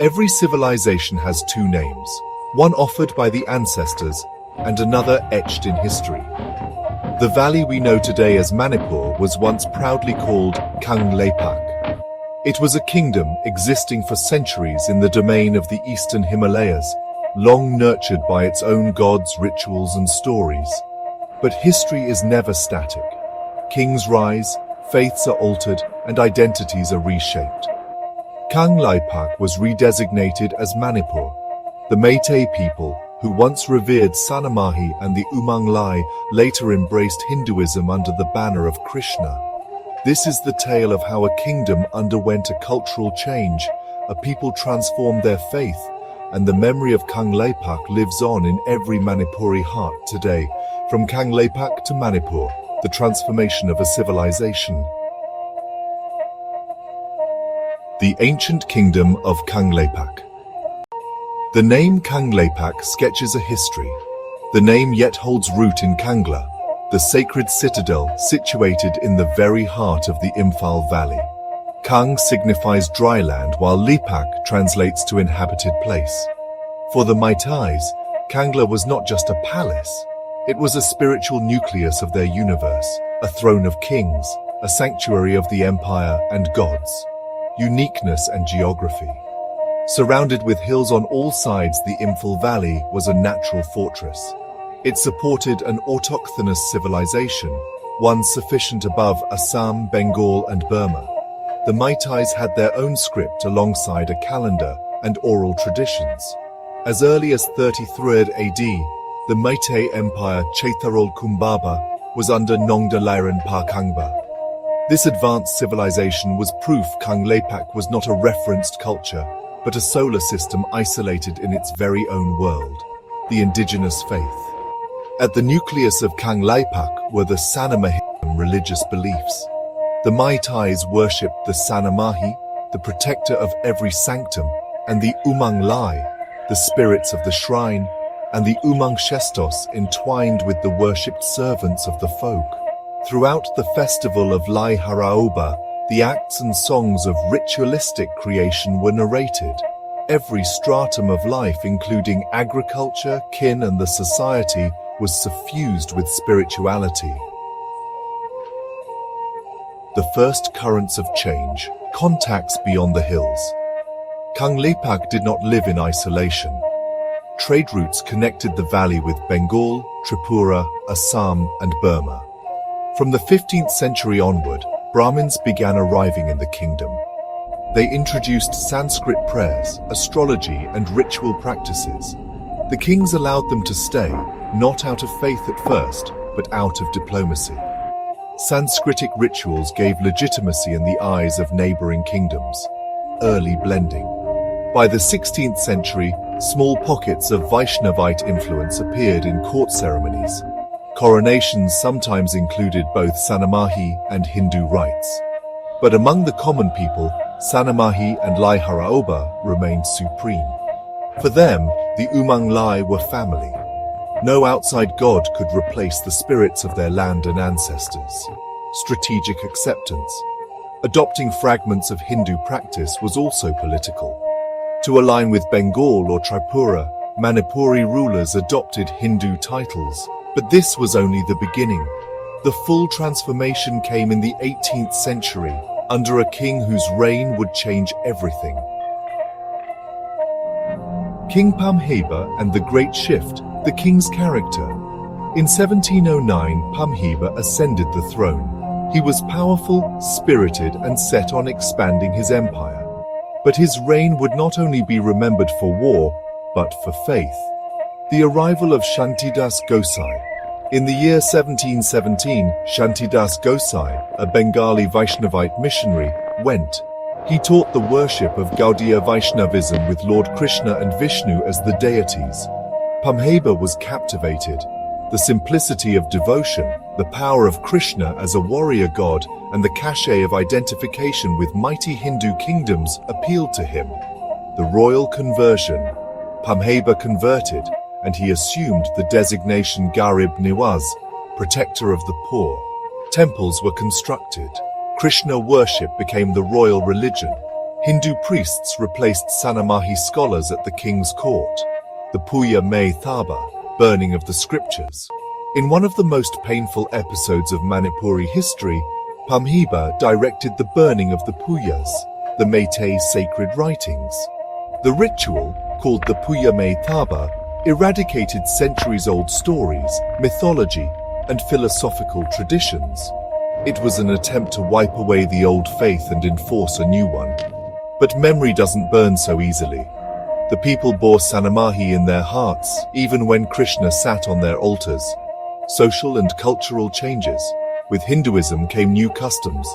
Every civilization has two names, one offered by the ancestors and another etched in history. The valley we know today as Manipur was once proudly called Kangleipak. It was a kingdom existing for centuries in the domain of the eastern Himalayas, long nurtured by its own gods, rituals and stories. But history is never static. Kings rise, faiths are altered, and identities are reshaped. Kangleipak was redesignated as Manipur. The Meitei people, who once revered Sanamahi and the Lai, later embraced Hinduism under the banner of Krishna. This is the tale of how a kingdom underwent a cultural change, a people transformed their faith, and the memory of Kangleipak lives on in every Manipuri heart today. From Kangleipak to Manipur, the transformation of a civilization. The ancient kingdom of Kangleipak. The name Kangleipak sketches a history. The name yet holds root in Kangla, the sacred citadel situated in the very heart of the Imphal Valley. Kang signifies dry land, while Leipak translates to inhabited place. For the Meiteis, Kangla was not just a palace. It was a spiritual nucleus of their universe, a throne of kings, a sanctuary of the empire and gods. Uniqueness and geography. Surrounded with hills on all sides, the Imphal Valley was a natural fortress. It supported an autochthonous civilization, one sufficient above Assam, Bengal and Burma. The Meiteis had their own script alongside a calendar and oral traditions. As early as 33rd AD, the Meitei Empire Chaitharol Kumbaba was under Nongdalairan Pakangba. This advanced civilization was proof Kangleipak was not a referenced culture, but a solar system isolated in its very own world, the indigenous faith. At the nucleus of Kangleipak were the Sanamahi religious beliefs. The Meiteis worshipped the Sanamahi, the protector of every sanctum, and the Lai, the spirits of the shrine, and the Shestos entwined with the worshipped servants of the folk. Throughout the festival of Lai Haraoba, the acts and songs of ritualistic creation were narrated. Every stratum of life, including agriculture, kin, and the society, was suffused with spirituality. The first currents of change, contacts beyond the hills. Kangleipak did not live in isolation. Trade routes connected the valley with Bengal, Tripura, Assam, and Burma. From the 15th century onward, Brahmins began arriving in the kingdom. They introduced Sanskrit prayers, astrology, and ritual practices. The kings allowed them to stay, not out of faith at first, but out of diplomacy. Sanskritic rituals gave legitimacy in the eyes of neighboring kingdoms. Early blending. By the 16th century, small pockets of Vaishnavite influence appeared in court ceremonies. Coronations sometimes included both Sanamahi and Hindu rites. But among the common people, Sanamahi and Lai Haraoba remained supreme. For them, the Lai were family. No outside god could replace the spirits of their land and ancestors. Strategic acceptance. Adopting fragments of Hindu practice was also political. To align with Bengal or Tripura, Manipuri rulers adopted Hindu titles. But this was only the beginning. The full transformation came in the 18th century, under a king whose reign would change everything. King Pamheiba and the Great Shift, the king's character. In 1709, Pamheiba ascended the throne. He was powerful, spirited, and set on expanding his empire. But his reign would not only be remembered for war, but for faith. The arrival of Shantidas Gosai. In the year 1717, Shantidas Gosai, a Bengali Vaishnavite missionary, went. He taught the worship of Gaudiya Vaishnavism with Lord Krishna and Vishnu as the deities. Pamheiba was captivated. The simplicity of devotion, the power of Krishna as a warrior god, and the cachet of identification with mighty Hindu kingdoms appealed to him. The royal conversion. Pamheiba converted, and he assumed the designation Garib Niwaz, protector of the poor. Temples were constructed. Krishna worship became the royal religion. Hindu priests replaced Sanamahi scholars at the king's court. The Puya Thaba, burning of the scriptures. In one of the most painful episodes of Manipuri history, Pamheiba directed the burning of the Puyas, the Meitei sacred writings. The ritual, called the Puya Thaba, eradicated centuries-old stories, mythology, and philosophical traditions. It was an attempt to wipe away the old faith and enforce a new one. But memory doesn't burn so easily. The people bore Sanamahi in their hearts, even when Krishna sat on their altars. Social and cultural changes. With Hinduism came new customs.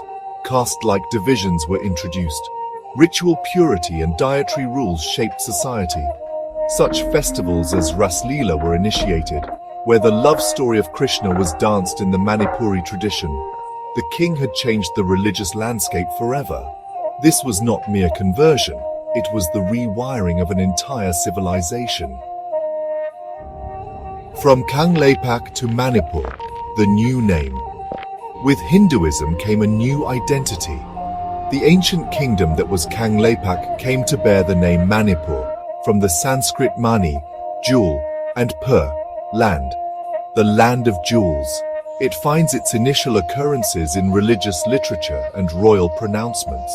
Caste-like divisions were introduced. Ritual purity and dietary rules shaped society. Such festivals as Ras Leela were initiated, where the love story of Krishna was danced in the Manipuri tradition. The king had changed the religious landscape forever. This was not mere conversion, it was the rewiring of an entire civilization. From Kangleipak to Manipur, the new name. With Hinduism came a new identity. The ancient kingdom that was Kangleipak came to bear the name Manipur, from the Sanskrit mani, jewel, and pur, land. The land of jewels. It finds its initial occurrences in religious literature and royal pronouncements.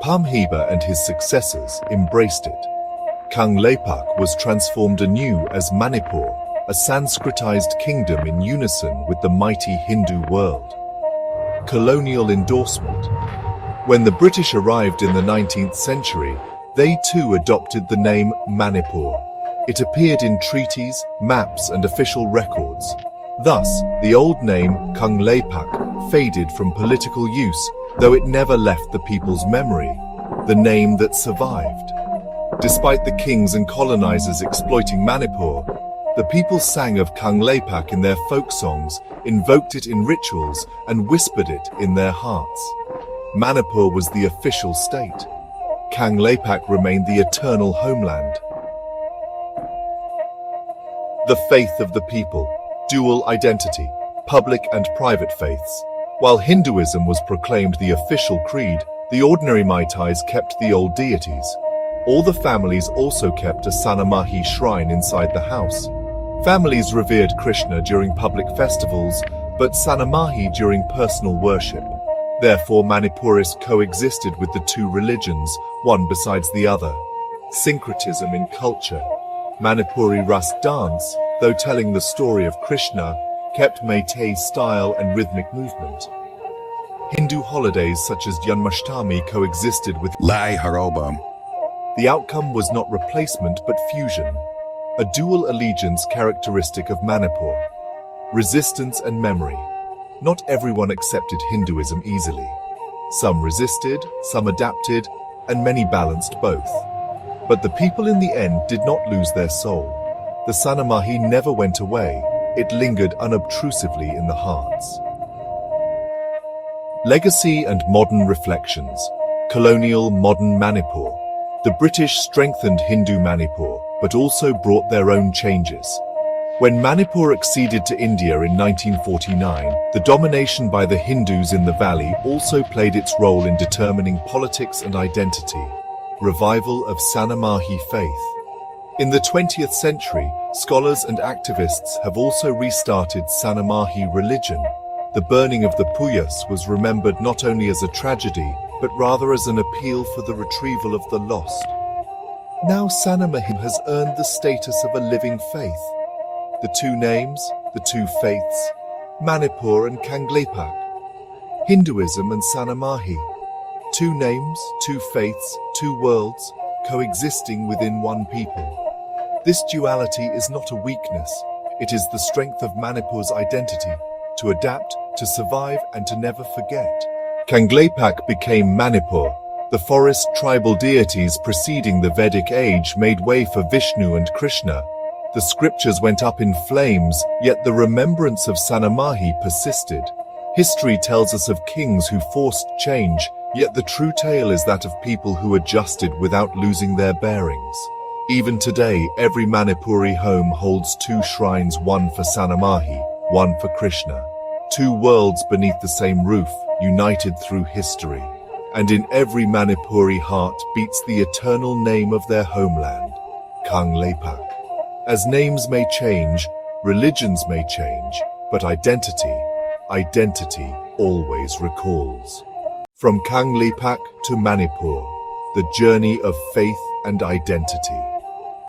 Pamheiba and his successors embraced it. Kangleipak was transformed anew as Manipur, a Sanskritized kingdom in unison with the mighty Hindu world. Colonial endorsement. When the British arrived in the 19th century, they too adopted the name Manipur. It appeared in treaties, maps, and official records. Thus, the old name Kangleipak faded from political use, though it never left the people's memory, the name that survived. Despite the kings and colonizers exploiting Manipur, the people sang of Kangleipak in their folk songs, invoked it in rituals, and whispered it in their hearts. Manipur was the official state. Kangleipak remained the eternal homeland. The faith of the people, dual identity, public and private faiths. While Hinduism was proclaimed the official creed, the ordinary Meiteis kept the old deities. All the families also kept a Sanamahi shrine inside the house. Families revered Krishna during public festivals, but Sanamahi during personal worship. Therefore, Manipuris coexisted with the two religions, one besides the other. Syncretism in culture. Manipuri Ras dance, though telling the story of Krishna, kept Meitei style and rhythmic movement. Hindu holidays such as Janmashtami coexisted with Lai Haraoba. The outcome was not replacement but fusion, a dual allegiance characteristic of Manipur. Resistance and memory. Not everyone accepted Hinduism easily. Some resisted, some adapted, and many balanced both. But the people in the end did not lose their soul. The Sanamahi never went away, it lingered unobtrusively in the hearts. Legacy and modern reflections. Colonial modern Manipur. The British strengthened Hindu Manipur, but also brought their own changes. When Manipur acceded to India in 1949, the domination by the Hindus in the valley also played its role in determining politics and identity. Revival of Sanamahi faith. In the 20th century, scholars and activists have also restarted Sanamahi religion. The burning of the Puyas was remembered not only as a tragedy, but rather as an appeal for the retrieval of the lost. Now Sanamahi has earned the status of a living faith. The two names, the two faiths, Manipur and Kangleipak. Hinduism and Sanamahi. Two names, two faiths, two worlds, coexisting within one people. This duality is not a weakness, it is the strength of Manipur's identity, to adapt, to survive, and to never forget. Kangleipak became Manipur. The forest tribal deities preceding the Vedic age made way for Vishnu and Krishna. The scriptures went up in flames, yet the remembrance of Sanamahi persisted. History tells us of kings who forced change, yet the true tale is that of people who adjusted without losing their bearings. Even today, every Manipuri home holds two shrines, one for Sanamahi, one for Krishna. Two worlds beneath the same roof, united through history. And in every Manipuri heart beats the eternal name of their homeland, Kangleipak. As names may change, religions may change, but identity always recalls. From Kangleipak to Manipur, the journey of faith and identity.